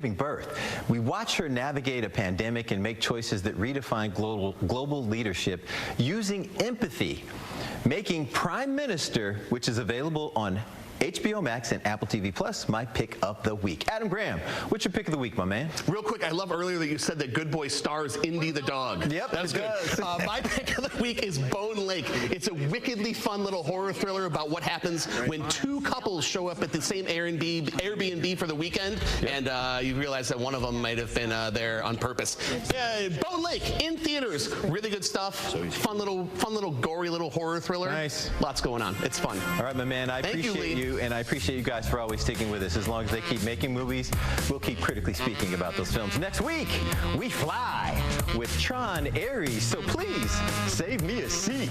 Giving birth. We watch her navigate a pandemic and make choices that redefine global leadership using empathy, making Prime Minister, which is available on HBO Max and Apple TV Plus, my pick of the week. Adam Graham, what's your pick of the week, my man? Real quick, I love earlier that you said that Good Boy stars Indy the dog. Yep, that was good. My pick of the week is Bone Lake. It's a wickedly fun little horror thriller about what happens when two couples show up at the same Airbnb for the weekend, and you realize that one of them might have been there on purpose. Bone Lake in theaters. Really good stuff. Fun little gory little horror thriller. Nice. Lots going on. It's fun. All right, my man. I appreciate you. And I appreciate you guys for always sticking with us. As long as they keep making movies, we'll keep critically speaking about those films. Next week, we fly with Tron Ares. So please, save me a seat.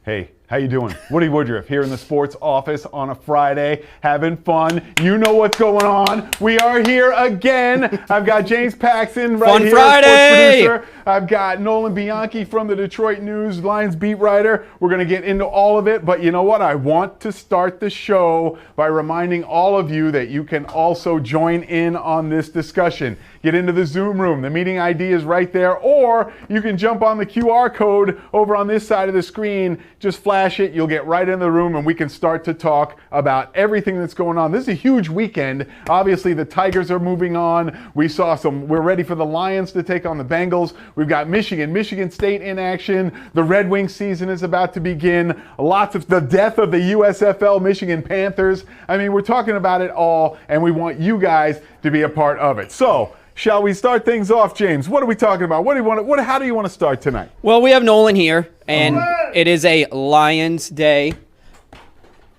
Hey, how you doing? Woody Woodruff here in the sports office on a Friday, having fun. You know what's going on. We are here again. I've got James Paxton right Fun here, Friday! sports producer. I've got Nolan Bianchi from the Detroit News, Lions beat writer. We're going to get into all of it, but you know what? I want to start the show by reminding all of you that you can also join in on this discussion. Get into the Zoom room. The meeting ID is right there, or you can jump on the QR code over on this side of the screen. Just flash it. You'll get right in the room, and we can start to talk about everything that's going on. This is a huge weekend. Obviously, the Tigers are moving on. We're ready for the Lions to take on the Bengals. We've got Michigan State in action. The Red Wings season is about to begin. Lots of the death of the USFL Michigan Panthers. I mean, we're talking about it all, and we want you guys to be a part of it. So, shall we start things off, James? What are we talking about? How do you want to start tonight? Well, we have Nolan here, and it is a Lions Day.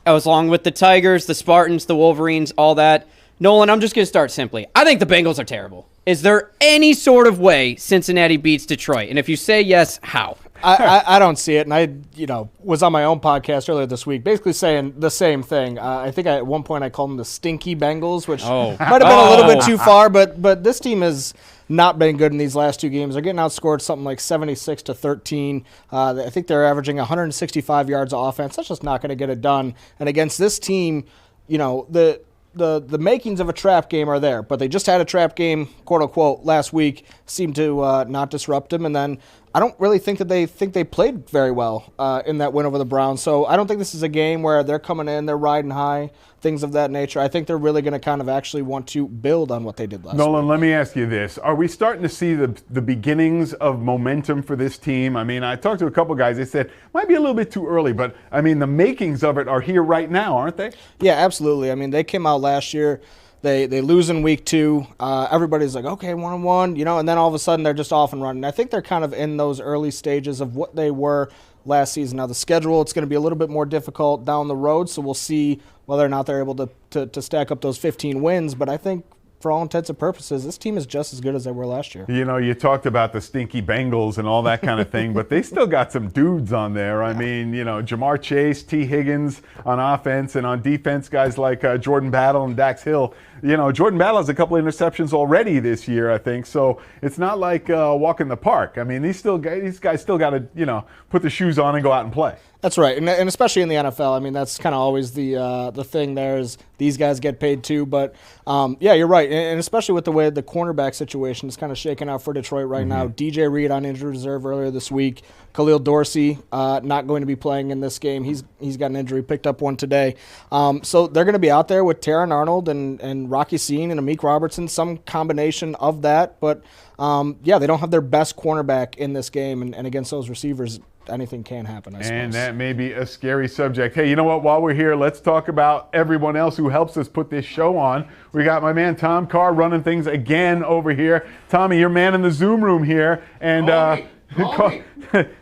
Along with the Tigers, the Spartans, the Wolverines, all that. Nolan, I'm just going to start simply. I think the Bengals are terrible. Is there any sort of way Cincinnati beats Detroit? And if you say yes, how? I don't see it, and I was on my own podcast earlier this week, basically saying the same thing. I think at one point I called them the Stinky Bengals, which might have been a little bit too far, but this team has not been good in these last two games. They're getting outscored something like 76-13. I think they're averaging 165 yards of offense. That's just not going to get it done. And against this team, the makings of a trap game are there, but they just had a trap game, quote unquote, last week. Seemed to not disrupt them, and then I don't really think that they played very well in that win over the Browns. So I don't think this is a game where they're coming in, they're riding high, things of that nature. I think they're really going to kind of actually want to build on what they did last Nolan, week. let me ask you this. Are we starting to see the beginnings of momentum for this team? I mean, I talked to a couple guys. They said, might be a little bit too early, but, I mean, the makings of it are here right now, aren't they? Yeah, absolutely. I mean, they came out last year. They lose in week 2. Everybody's like, okay, 1-1, and then all of a sudden they're just off and running. I think they're kind of in those early stages of what they were last season. Now the schedule, it's going to be a little bit more difficult down the road, so we'll see whether or not they're able to stack up those 15 wins. But I think for all intents and purposes, this team is just as good as they were last year. You talked about the stinky Bengals and all that kind of thing, but they still got some dudes on there. I mean, Jamar Chase, T. Higgins on offense, and on defense, guys like Jordan Battle and Dax Hill. Jordan Battle has a couple of interceptions already this year, I think, so it's not like walking the park. I mean, these guys still got to, put the shoes on and go out and play. That's right, and especially in the NFL. I mean, that's kind of always the thing there is these guys get paid too. But, yeah, you're right, and especially with the way the cornerback situation is kind of shaking out for Detroit right now. DJ Reed on injured reserve earlier this week. Khalil Dorsey not going to be playing in this game. He's got an injury, picked up one today. So they're going to be out there with Taron Arnold and Rocky Sean and Amik Robertson, some combination of that. But, yeah, they don't have their best cornerback in this game, and against those receivers, anything can happen, I suppose. And that may be a scary subject. Hey, you know what? While we're here, let's talk about everyone else who helps us put this show on. We got my man Tom Carr running things again over here. Tommy, your man in the Zoom room here. And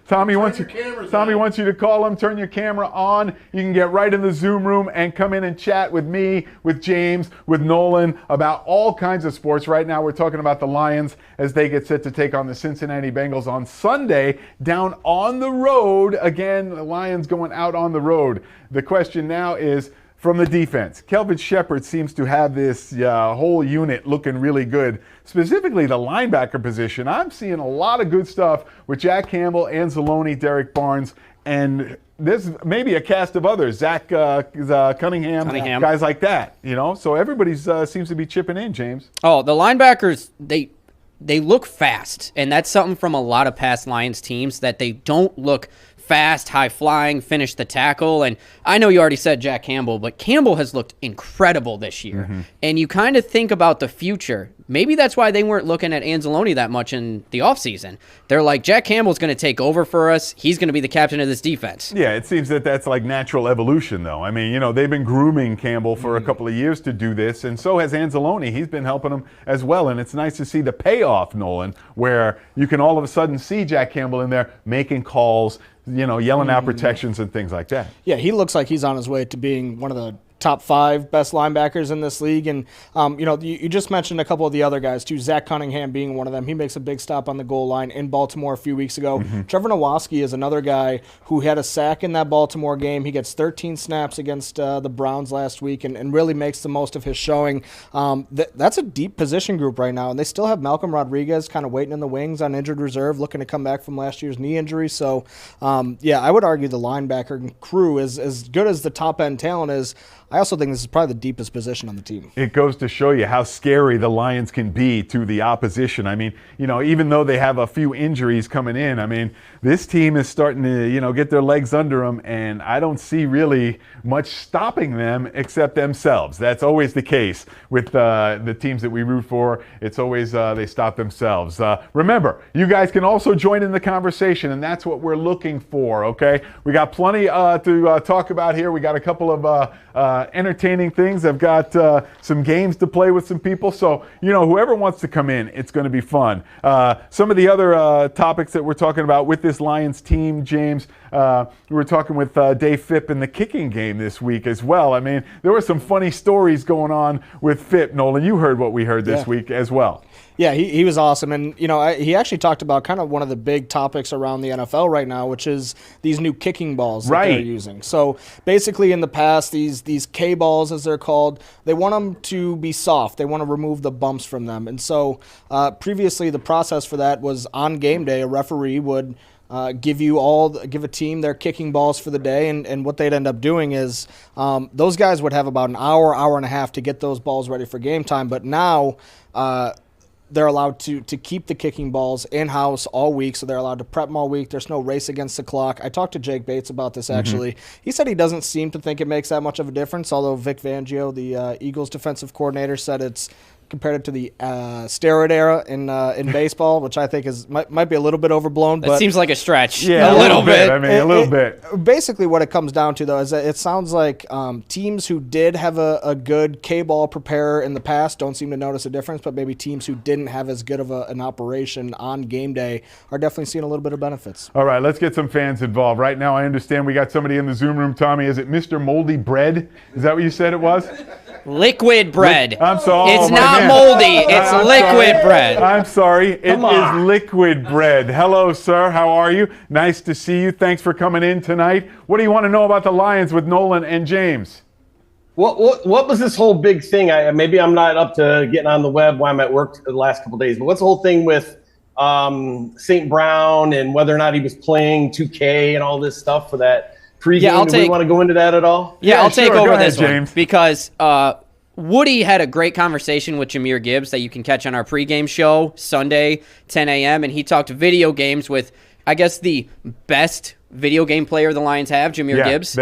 Tommy wants you to call him, turn your camera on. You can get right in the Zoom room and come in and chat with me, with James, with Nolan about all kinds of sports. Right now we're talking about the Lions as they get set to take on the Cincinnati Bengals on Sunday down on the road. Again, the Lions going out on the road. The question now is, from the defense, Kelvin Shepherd seems to have this whole unit looking really good. Specifically, the linebacker position. I'm seeing a lot of good stuff with Jack Campbell, Anzalone, Derek Barnes, and there's maybe a cast of others. Zach Cunningham, guys like that. So everybody seems to be chipping in, James. Oh, the linebackers, they look fast, and that's something from a lot of past Lions teams, that they don't look fast, high-flying, finish the tackle. And I know you already said Jack Campbell, but Campbell has looked incredible this year. And you kind of think about the future. Maybe that's why they weren't looking at Anzalone that much in the offseason. They're like, Jack Campbell's going to take over for us. He's going to be the captain of this defense. Yeah, it seems that that's like natural evolution, though. I mean, they've been grooming Campbell for a couple of years to do this, and so has Anzalone. He's been helping them as well, and it's nice to see the payoff, Nolan, where you can all of a sudden see Jack Campbell in there making calls, yelling out protections and things like that. Yeah, he looks like he's on his way to being one of the top 5 best linebackers in this league. And, you just mentioned a couple of the other guys, too. Zach Cunningham being one of them. He makes a big stop on the goal line in Baltimore a few weeks ago. Trevor Nowaski is another guy who had a sack in that Baltimore game. He gets 13 snaps against the Browns last week and really makes the most of his showing. That's a deep position group right now, and they still have Malcolm Rodriguez kind of waiting in the wings on injured reserve, looking to come back from last year's knee injury. So, yeah, I would argue the linebacker crew is as good as the top-end talent is. I also think this is probably the deepest position on the team. It goes to show you how scary the Lions can be to the opposition. I mean, even though they have a few injuries coming in, I mean, this team is starting to, get their legs under them, and I don't see really much stopping them except themselves. That's always the case with the teams that we root for. It's always they stop themselves. Remember, you guys can also join in the conversation, and that's what we're looking for, okay? We got plenty to talk about here. We got a couple of entertaining things. I've got some games to play with some people. So, whoever wants to come in, it's going to be fun. Some of the other topics that we're talking about with this Lions team, James, we were talking with Dave Phipp in the kicking game this week as well. I mean, there were some funny stories going on with Phipp. Nolan, you heard what we heard this week as well. Yeah, he was awesome. And, he actually talked about kind of one of the big topics around the NFL right now, which is these new kicking balls that they're using. So basically in the past, these K balls, as they're called, they want them to be soft. They want to remove the bumps from them. And so previously the process for that was on game day, a referee would give a team their kicking balls for the day, and what they'd end up doing is those guys would have about an hour and a half to get those balls ready for game time. But now they're allowed to keep the kicking balls in-house all week, so they're allowed to prep them all week. There's no race against the clock. I talked to Jake Bates about this, actually. He said he doesn't seem to think it makes that much of a difference, although Vic Fangio, the Eagles defensive coordinator, said it's compared it to the steroid era in baseball, which I think might be a little bit overblown. That seems like a stretch. Yeah, a little bit. I mean, a little bit. Basically, what it comes down to, though, is that it sounds like teams who did have a good K-ball preparer in the past don't seem to notice a difference, but maybe teams who didn't have as good of an operation on game day are definitely seeing a little bit of benefits. All right, let's get some fans involved. Right now, I understand we got somebody in the Zoom room. Tommy, is it Mr. Moldy Bread? Is that what you said it was? Liquid bread. I'm sorry. It's Oh, my not man. moldy. It's I'm liquid sorry. bread. I'm sorry. It is liquid bread. Hello, sir. How are you? Nice to see you. Thanks for coming in tonight. What do you want to know about the Lions with Nolan and James? What was this whole big thing? Maybe I'm not up to getting on the web while I'm at work the last couple of days, but what's the whole thing with St. Brown and whether or not he was playing 2K and all this stuff for that pregame? Do we want to go into that at all? Yeah, I'll take sure. over Go ahead, this one James. because Woody had a great conversation with Jahmyr Gibbs that you can catch on our pregame show Sunday, 10 a.m. And he talked video games with, I guess, the best video game player the Lions have, Jahmyr Gibbs.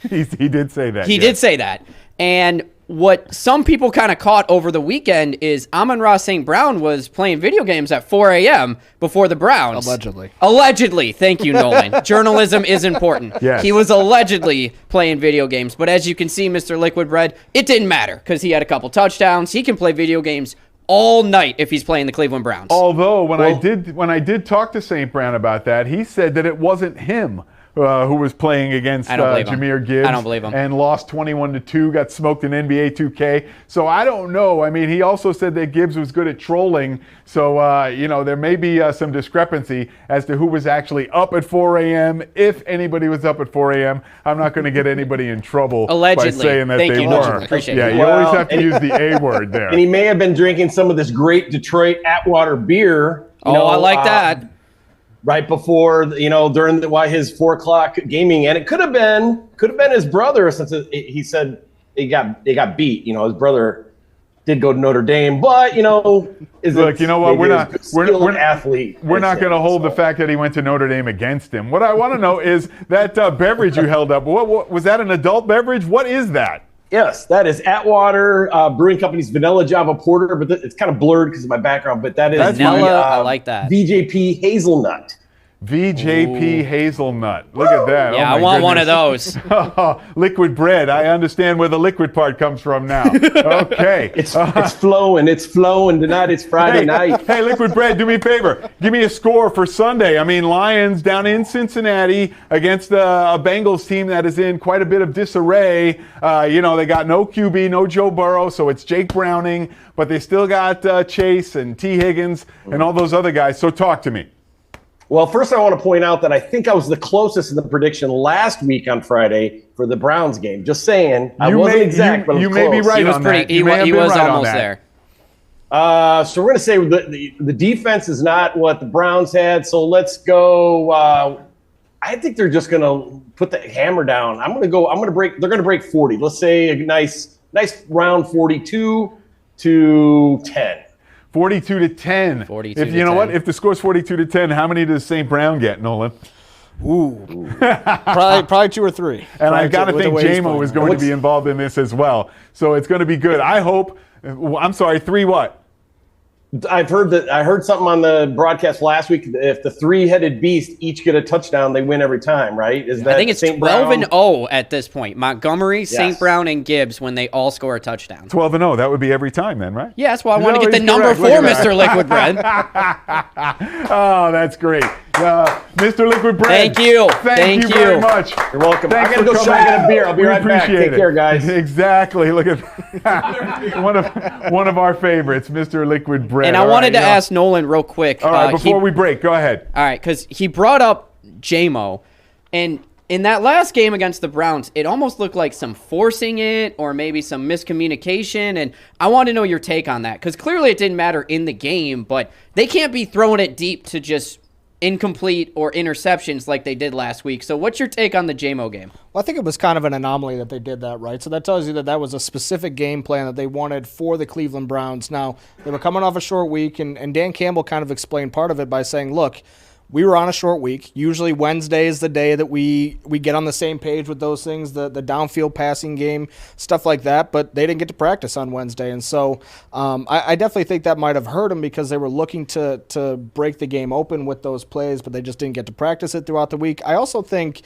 He did say that. He did say that. And what some people kind of caught over the weekend is Amon-Ra St. Brown was playing video games at 4 a.m. before the Browns. Allegedly. Allegedly. Thank you, Nolan. Journalism is important. Yes. He was allegedly playing video games. But as you can see, Mr. Liquid Bread, it didn't matter because he had a couple touchdowns. He can play video games all night if he's playing the Cleveland Browns. Although, when I did talk to St. Brown about that, he said that it wasn't him who was playing against Jahmyr Gibbs. I don't believe him. And lost 21-2, got smoked in NBA 2K. So I don't know. I mean, he also said that Gibbs was good at trolling. So, there may be some discrepancy as to who was actually up at 4 a.m. If anybody was up at 4 a.m., I'm not going to get anybody in trouble Allegedly. by saying that Thank they you, were. Nolan. Appreciate Yeah, it. you always have to use the A word there. And he may have been drinking some of this great Detroit Atwater beer. I like that. Right before, during while his 4 o'clock gaming, and it could have been his brother, since he said they got beat. His brother did go to Notre Dame, but Look, you know what? We're not an athlete. We're not going to hold the fact that he went to Notre Dame against him. What I want to know is that beverage you held up. What was that? An adult beverage? What is that? Yes, that is Atwater Brewing Company's Vanilla Java Porter, but it's kind of blurred because of my background. But that is Vanilla. I like that. VJP Hazelnut. VJP Hazelnut. Look at that. Yeah, Oh, I want one of those. Liquid bread. I understand where the liquid part comes from now. Okay. It's flowing. It's flowing tonight. It's Friday night. Hey, Liquid Bread, do me a favor. Give me a score for Sunday. I mean, Lions down in Cincinnati against a Bengals team that is in quite a bit of disarray. They got no QB, no Joe Burrow, so it's Jake Browning, but they still got Chase and T. Higgins and all those other guys. So talk to me. Well, first I want to point out that I think I was the closest in the prediction last week on Friday for the Browns game. Just saying. I wasn't exact, but I was you may be close. right He was on pretty. that. He You may have been was right on almost that. there. So we're going to say the defense is not what the Browns had. So let's go. I think they're just going to put the hammer down. I'm going to break. They're going to break 40. Let's say a nice round 42-10. 42-10. 42 If to you know 10. what? If the score's 42-10, how many does St. Brown get, Nolan? Probably 2 or 3. And I got to with the think way he's JMO playing. is going to be involved in this as well. So it's going to be good. I hope. I'm sorry, 3 what? I heard something on the broadcast last week. If the 3-headed beast each get a touchdown, they win every time, right? I think it's 12-0 at this point. Montgomery, St. Yes. Brown, and Gibbs when they all score a touchdown. 12-0. That would be every time then, right? Yeah, that's why I want to No, get the he's number correct. 4, Look at Mr. Liquid Bread. Oh, that's great. Mr. Liquid Bread. Thank you. Thank you very much. You're welcome. Thanks I got to for go coming shot in. a beer. I'll be We right back. appreciate Take it. care, guys. Exactly. Look at one of our favorites, Mr. Liquid Bread. And I wanted to ask Nolan real quick. All right, before we break, go ahead. All right, because he brought up JMO, and in that last game against the Browns, it almost looked like some forcing it or maybe some miscommunication, and I want to know your take on that, because clearly it didn't matter in the game, but they can't be throwing it deep to just incomplete or interceptions like they did last week. So what's your take on the JMO game? Well, I think it was kind of an anomaly that they did that, right? So that tells you that that was a specific game plan that they wanted for the Cleveland Browns. Now, they were coming off a short week, and Dan Campbell kind of explained part of it by saying, look, we were on a short week. Usually Wednesday is the day that we get on the same page with those things, the downfield passing game, stuff like that, but they didn't get to practice on Wednesday. And so I definitely think that might have hurt them because they were looking to break the game open with those plays, but they just didn't get to practice it throughout the week. I also think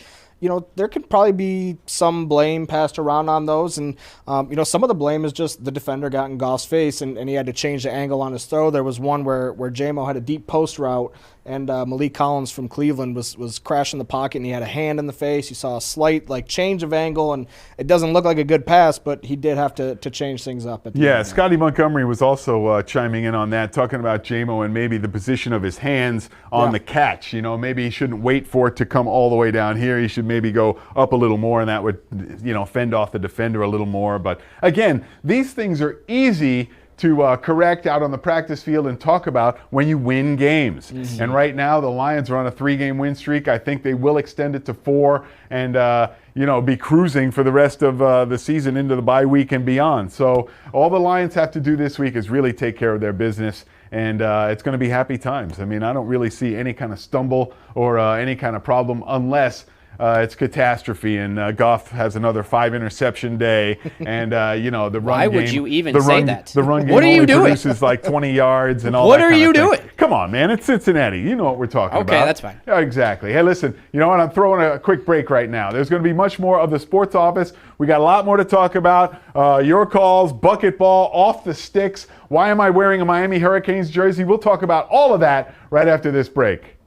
there could probably be some blame passed around on those. And, some of the blame is just the defender got in Goff's face and he had to change the angle on his throw. There was one where JMO had a deep post route and Malik Collins from Cleveland was crashing the pocket and he had a hand in the face. You saw a slight change of angle and it doesn't look like a good pass, but he did have to change things up. Scotty Montgomery was also chiming in on that, talking about JMO and maybe the position of his hands on the catch. Maybe he shouldn't wait for it to come all the way down here. He should maybe go up a little more and that would, fend off the defender a little more. But again, these things are easy to correct out on the practice field and talk about when you win games. Mm-hmm. And right now, the Lions are on a 3-game win streak. I think they will extend it to 4 and, be cruising for the rest of the season into the bye week and beyond. So all the Lions have to do this week is really take care of their business. And it's going to be happy times. I mean, I don't really see any kind of stumble or any kind of problem unless it's catastrophe, and Goff has another 5-interception day, and the run game. Why would you even say that? The run game what are you only doing? Produces 20 yards and all what that. What are you doing? Come on, man! It's Cincinnati. You know what we're talking about. Okay, that's fine. Yeah, exactly. Hey, listen. You know what? I'm throwing a quick break right now. There's going to be much more of the Sports Office. We got a lot more to talk about. Your calls, bucket ball, off the sticks. Why am I wearing a Miami Hurricanes jersey? We'll talk about all of that right after this break.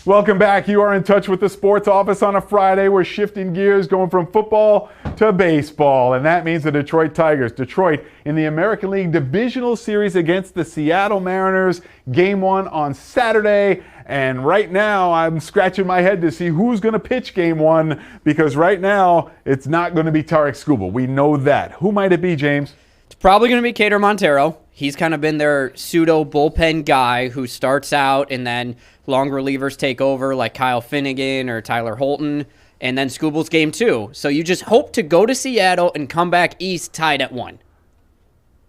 Welcome back. You are in touch with the Sports Office on a Friday. We're shifting gears, going from football to baseball, and that means the Detroit Tigers. Detroit in the American League Divisional Series against the Seattle Mariners. Game 1 on Saturday, and right now I'm scratching my head to see who's going to pitch Game 1, because right now it's not going to be Tarek Skubal. We know that. Who might it be, James? It's probably going to be Cater Montero. He's kind of been their pseudo bullpen guy who starts out and then long relievers take over like Kyle Finnegan or Tyler Holton, and then Scooble's game 2. So you just hope to go to Seattle and come back east tied at 1.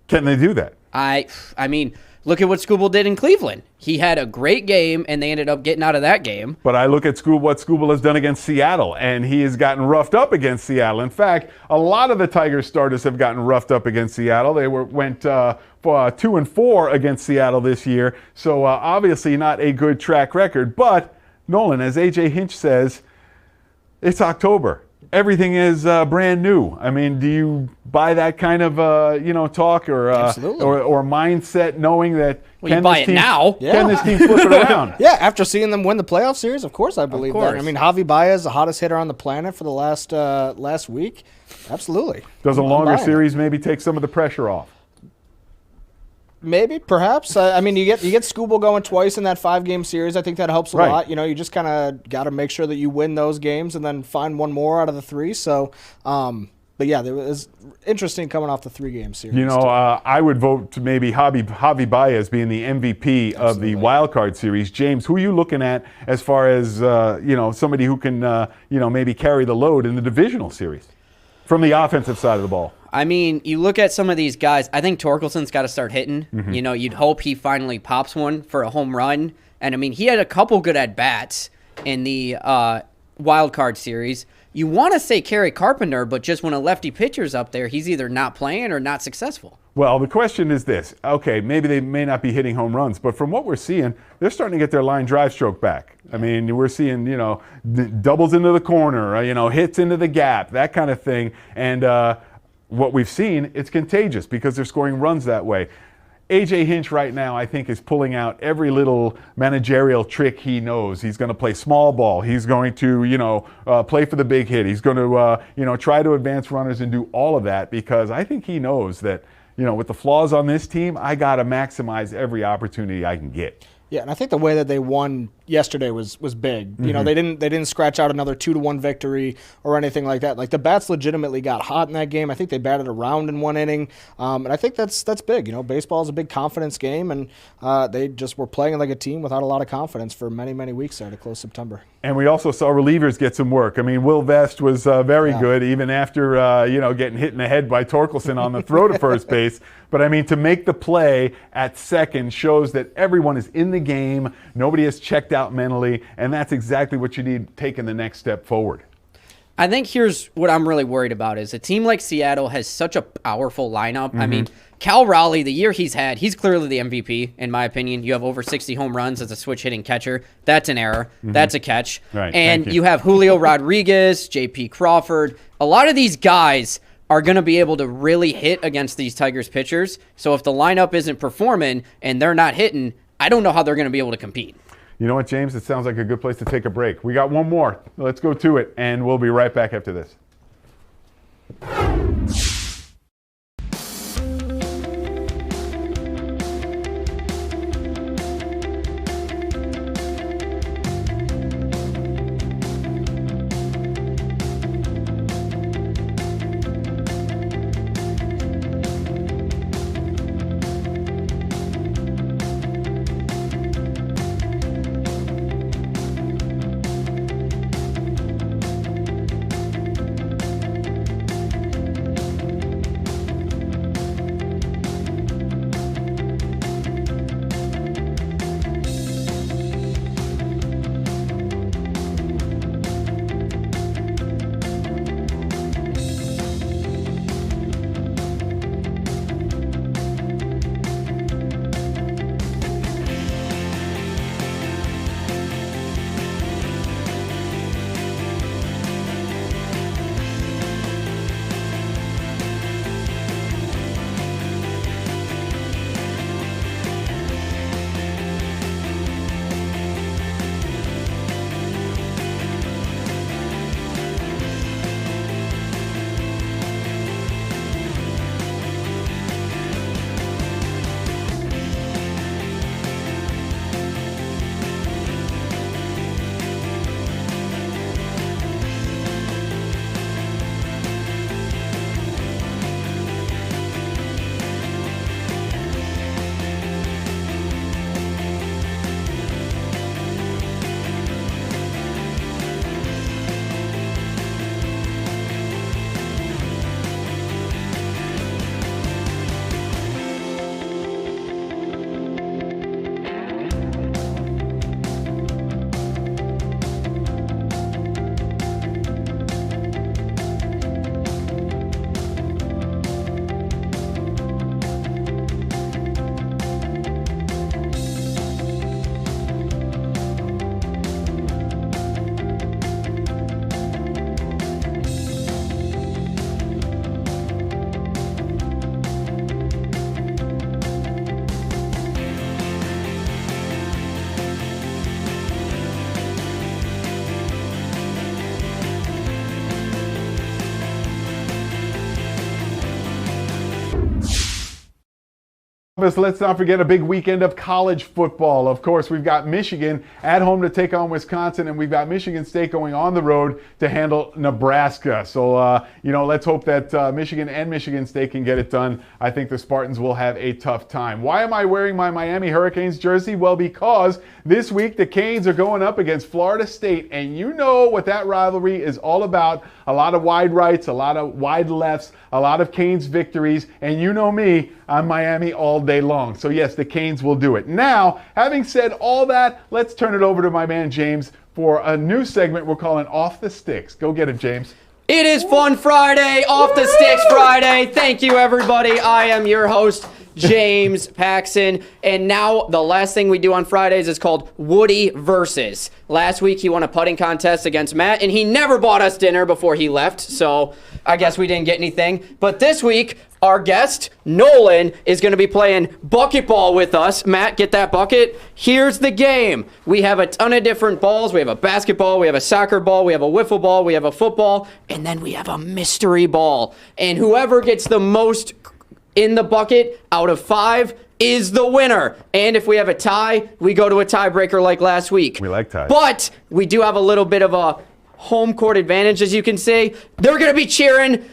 Can they do that? I mean, look at what Scooble did in Cleveland. He had a great game, and they ended up getting out of that game. But I look at what Scooble has done against Seattle, and he has gotten roughed up against Seattle. In fact, a lot of the Tigers starters have gotten roughed up against Seattle. They went 2-4 against Seattle this year, so obviously not a good track record. But, Nolan, as A.J. Hinch says, it's October. Everything is brand new. I mean, do you buy that kind of talk or mindset, knowing that you buy it now? Can this team flip it around? Yeah, after seeing them win the playoff series, of course I believe that. I mean, Javi Baez, the hottest hitter on the planet for the last week. Absolutely. Does a longer series maybe take some of the pressure off? Maybe, perhaps. I mean, you get Scooble going twice in that 5-game series. I think that helps a lot. You know, you just kind of got to make sure that you win those games and then find one more out of the 3. So, but yeah, it was interesting coming off the 3-game series. You know, I would vote to maybe Javi Baez being the MVP of the wild card series. James, who are you looking at as far as somebody who can maybe carry the load in the divisional series from the offensive side of the ball? I mean, you look at some of these guys, I think Torkelson's got to start hitting. Mm-hmm. You know, you'd hope he finally pops one for a home run. And, I mean, he had a couple good at-bats in the wild card series. You want to say Kerry Carpenter, but just when a lefty pitcher's up there, he's either not playing or not successful. Well, the question is this. Okay, maybe they may not be hitting home runs, but from what we're seeing, they're starting to get their line drive stroke back. I mean, we're seeing, doubles into the corner, hits into the gap, that kind of thing. And what we've seen, it's contagious because they're scoring runs that way. A.J. Hinch right now, I think, is pulling out every little managerial trick he knows. He's going to play small ball. He's going to, play for the big hit. He's going to, try to advance runners and do all of that because I think he knows that, with the flaws on this team, I got to maximize every opportunity I can get. Yeah, and I think the way that they won yesterday was big. Mm-hmm. They didn't scratch out another 2-1 victory or anything like that. Like the bats legitimately got hot in that game. I think they batted around in one inning, and I think that's big. Baseball is a big confidence game, and they just were playing like a team without a lot of confidence for many, many weeks there to close September. And we also saw relievers get some work. I mean, Will Vest was very good, even after getting hit in the head by Torkelson on the throw to first base. But I mean, to make the play at second shows that everyone is in the game. Nobody has checked out mentally, and that's exactly what you need taking the next step forward. I think here's what I'm really worried about is a team like Seattle has such a powerful lineup. Mm-hmm. I mean, Cal Raleigh, the year he's clearly the MVP, in my opinion. You have over 60 home runs as a switch-hitting catcher. That's an error. Mm-hmm. That's a catch. Right. And you have Julio Rodriguez, J.P. Crawford. A lot of these guys are going to be able to really hit against these Tigers pitchers. So if the lineup isn't performing and they're not hitting, I don't know how they're going to be able to compete. You know what, James? It sounds like a good place to take a break. We got one more. Let's go to it, and we'll be right back after this. Let's not forget a big weekend of college football. Of course, we've got Michigan at home to take on Wisconsin, and we've got Michigan State going on the road to handle Nebraska. So, let's hope that Michigan and Michigan State can get it done. I think the Spartans will have a tough time. Why am I wearing my Miami Hurricanes jersey? Well, because this week the Canes are going up against Florida State, and you know what that rivalry is all about. A lot of wide rights, a lot of wide lefts, a lot of Canes victories, and you know me, I'm Miami all day long. So yes, the Canes will do it. Now, having said all that, let's turn it over to my man James for a new segment we're calling Off the Sticks. Go get it, James. It is Fun Friday, Off the Sticks Friday. Thank you, everybody. I am your host, James Paxson. And now the last thing we do on Fridays is called Woody Versus. Last week he won a putting contest against Matt, and he never bought us dinner before he left, so I guess we didn't get anything. But this week, our guest, Nolan, is going to be playing bucket ball with us. Matt, get that bucket. Here's the game. We have a ton of different balls. We have a basketball, we have a soccer ball, we have a wiffle ball, we have a football, and then we have a mystery ball. And whoever gets the most in the bucket out of 5 is the winner. And if we have a tie, we go to a tiebreaker like last week. We like ties. But we do have a little bit of a home court advantage, as you can see. They're going to be cheering.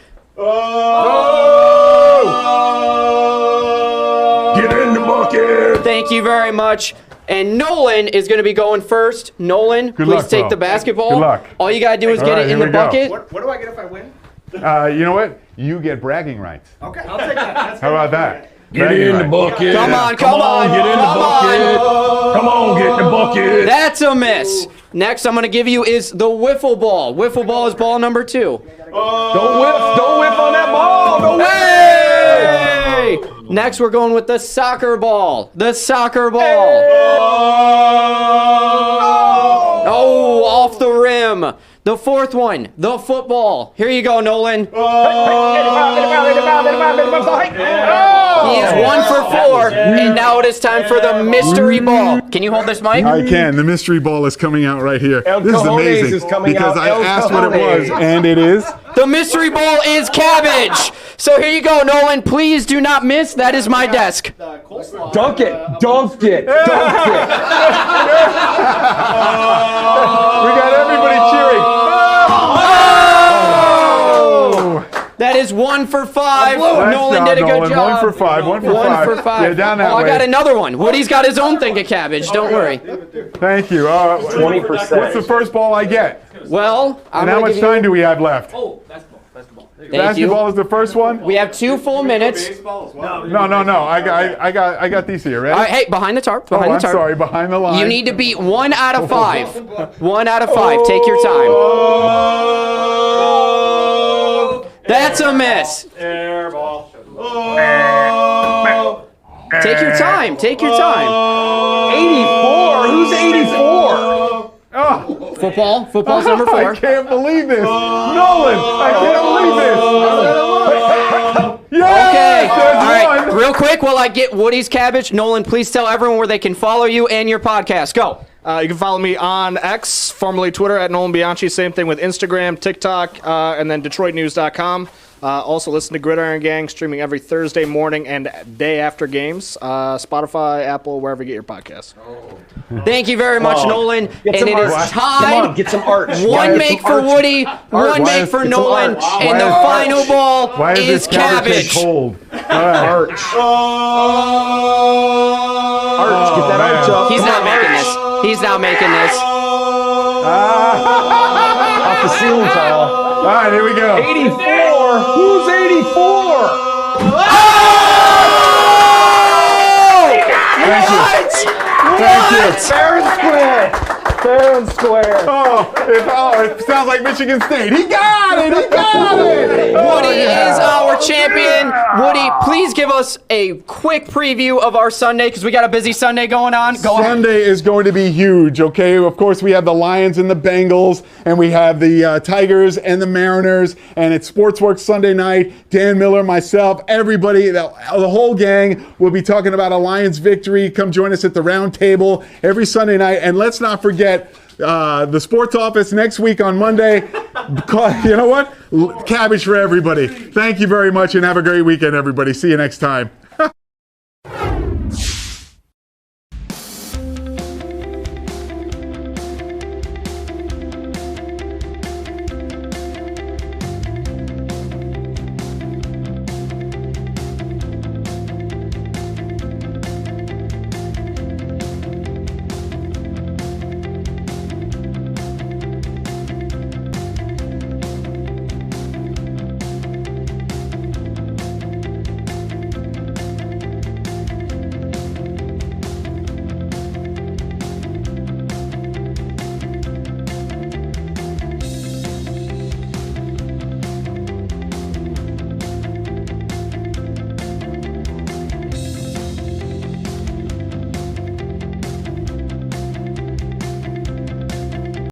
Oh! Get in the bucket. Thank you very much. And Nolan is going to be going first. Nolan, Good please luck, take bro. the basketball. Good luck. All you got to do is All get right, it in here the we go. bucket. What do I get if I win? You know what? You get bragging rights. Okay, I'll take that. How about that? Get Bragging in the rights. bucket. Come on, come on. Get in the bucket. Come on, get in the bucket. That's a miss. Next I'm going to give you is the wiffle ball. Wiffle ball is ball number 2. Don't whiff on that ball. Don't whiff. Hey! Next we're going with the soccer ball. The soccer ball. Oh, off the rim. The 4th one, the football. Here you go, Nolan. He is 1 for 4, and now it is time for the mystery ball. Can you hold this mic? I can. The mystery ball is coming out right here. El This is Cajones amazing is coming because out. I El asked what it was, Cajones. and it is. The mystery ball is cabbage. So here you go, Nolan. Please do not miss. That is my desk. Dunk it. Dunk it. Dunk it. We got everybody cheering. That is 1 for 5. Nice Nolan job, did a good Nolan. job. 1 for 5. 1 for 5. 1 for 5. Yeah, down that I way. got another one. Woody's got his own thing of cabbage. Don't worry. Thank you. 20%. What's the first ball I get? Well, I'm And how gonna much give you- time do we have left? Thank Basketball you. is the first one? We have 2 full minutes. No. I got these here. Ready? All right, hey, behind the tarp. Behind I'm the tarp. sorry. Behind the line. You need to beat 1 out of 5. 1 out of 5. Take your time. That's a miss. Take your time. Take your time. 84. Who's 84? Oh, Football. Football's number 4. I can't believe this. Nolan, I can't believe this. Yes, Okay. there's All right. one. Real quick, while I get Woody's cabbage, Nolan, please tell everyone where they can follow you and your podcast. Go. You can follow me on X, formerly Twitter, at Nolan Bianchi. Same thing with Instagram, TikTok, and then DetroitNews.com. Also listen to Gridiron Gang, streaming every Thursday morning and day after games. Spotify, Apple, wherever you get your podcasts. Thank you very much, Nolan. Get And some it is arch. Come tied. on, get some arch. One make for Woody, one make for Nolan, and the final ball Why is is this cabbage cabbage. cold? All right. Arch. Arch. Get that arch up. He's not making this. He's not making this. Off the ceiling tile. All right, here we go. 84. Who's 84? Thank you. Fair and square. Fair and square. It sounds like Michigan State. He got it. He got it. Woody is our champion. Woody, please give us a quick preview of our Sunday because we got a busy Sunday going on. Go ahead. Sunday is going to be huge, okay? Of course, we have the Lions and the Bengals, and we have the Tigers and the Mariners, and it's Sportsworks Sunday night. Dan Miller, myself, everybody, the whole gang will be talking about a Lions victory. Come join us at the round table every Sunday night. And let's not forget the sports office next week on Monday. You know what? Cabbage for everybody. Thank you very much, and have a great weekend, everybody. See you next time.